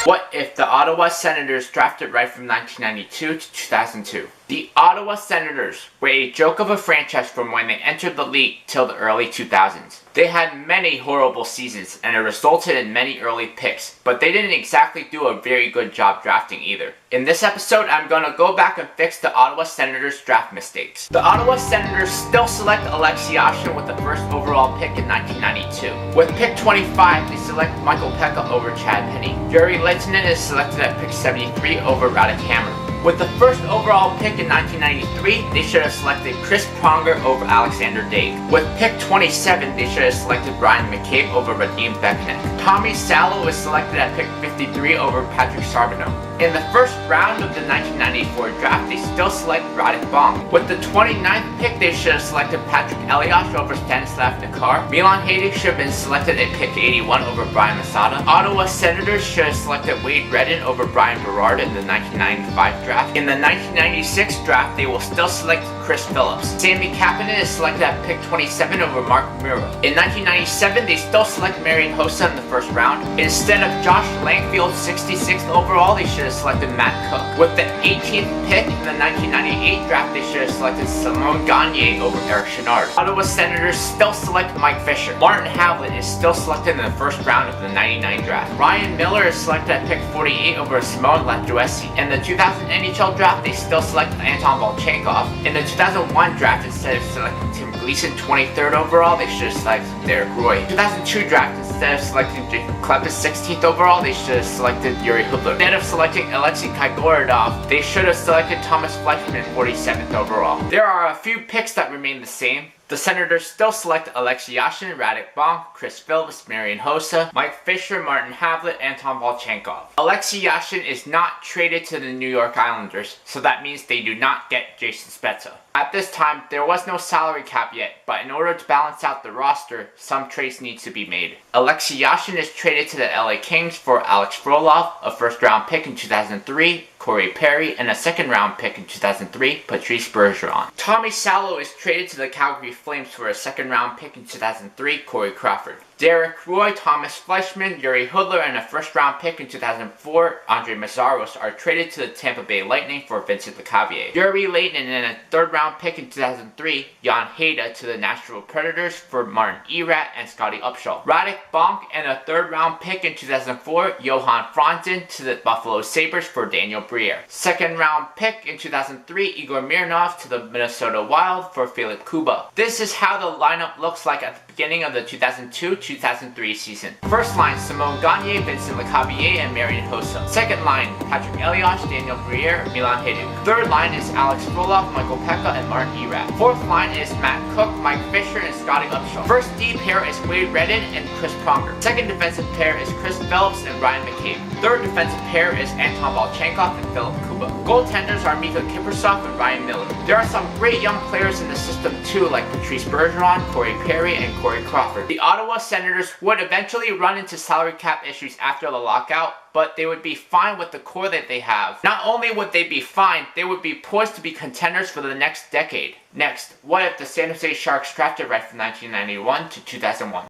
What if the Ottawa Senators drafted right from 1992 to 2002? The Ottawa Senators were a joke of a franchise from when they entered the league till the early 2000s. They had many horrible seasons and it resulted in many early picks, but they didn't exactly do a very good job drafting either. In this episode, I'm going to go back and fix the Ottawa Senators draft mistakes. The Ottawa Senators still select Alexei Yashin with the first overall pick in 1992. With pick 25, they select Michael Peca over Chad Penny. Lehtinen is selected at pick 73 over Radek Hamr. With the first overall pick in 1993, they should have selected Chris Pronger over Alexandre. With pick 27, they should have selected Bryan McCabe over Radim Bicanek. Salo is selected at pick 53 over Patrick Charbonneau. In the first round of the 1994 draft, they still select Radek Bonk. With the 29th pick, they should have selected Patrick Elias over Stanislav Neckar. Milan Hejduk should have been selected at pick 81 over Bryan Masotta. Ottawa Senators should have selected Redden over Berard in the 1995 draft. In the 1996 draft, they will still select Chris Phillips. Sammy Kapanen is selected at pick 27 over Marc. In 1997, they still select Marian Hossa in the first round. Instead of Josh Langfield 66th overall, they should have selected Matt Cook. With the 18th pick in the 1998 draft, they should have selected Simon Gagne over Eric Chenard. Ottawa Senators still select Mike Fisher. Martin Havlat is still selected in the first round of the 99 draft. Ryan Miller is selected at pick 48 over Simone Latjuesi. In the 2000 NHL draft, they still select Anton Volchenkov. In the 2001 draft, instead of selecting Tim Gleason 23rd overall, they should have selected Derek Roy. 2002 draft, instead of selecting Jacob Kleppis 16th overall, they should have selected Yuri Hudler. Instead of selecting Alexei Yashin, they should have selected Thomas Fleischmann 47th overall. There are a few picks that remain the same. The Senators still select Alexei Yashin, Radek Bonk, Chris Phillips, Marian Hossa, Mike Fisher, Martin Havlat, Anton Volchenkov. Alexei Yashin is not traded to the New York Islanders, so that means they do not get Jason Spezza. At this time, there was no salary cap yet, but in order to balance out the roster, some trades need to be made. Alexei Yashin is traded to the LA Kings for Alex Frolov, a first-round pick in 2003, Corey Perry, and a second-round pick in 2003, Patrice Bergeron. Tommy Salo is traded to the Calgary Flames for a second-round pick in 2003, Corey Crawford. Derek Roy, Thomas Fleischmann, Yuri Hudler, and a first-round pick in 2004, Andre Meszaros, are traded to the Tampa Bay Lightning for Vincent Lecavalier. Yuri Lehtinen and a third-round pick in 2003, Jan Hejduk, to the Nashville Predators for Martin Erat and Scotty Upshall. Radek Bonk and a third-round pick in 2004, Johan Franzen, to the Buffalo Sabres for Daniel Briere. Second-round pick in 2003, Igor Mironov, to the Minnesota Wild for Filip Kuba. This is how the lineup looks like at the beginning of the 2002-2003 season. First line, Simon Gagne, Vincent Lecavalier, and Marian Hossa. Second line, Patrick Elias, Daniel Briere, Milan Hejduk. Third line is Alex Frolov, Michael Peca, and Martin Erat. Fourth line is Matt Cook, Mike Fisher, and Scotty Upshall. First D pair is Redden and Chris Pronger. Second defensive pair is Chris Phillips and Ryan McCabe. Third defensive pair is Anton Volchenkov and Philip Kuba. Goaltenders are Mika Kiprusoff and Ryan Miller. There are some great young players in the system too, like Patrice Bergeron, Corey Perry, and Corey Crawford. The Ottawa Senators would eventually run into salary cap issues after the lockout, but they would be fine with the core that they have. Not only would they be fine, they would be poised to be contenders for the next decade. Next, what if the San Jose Sharks drafted right from 1991 to 2001?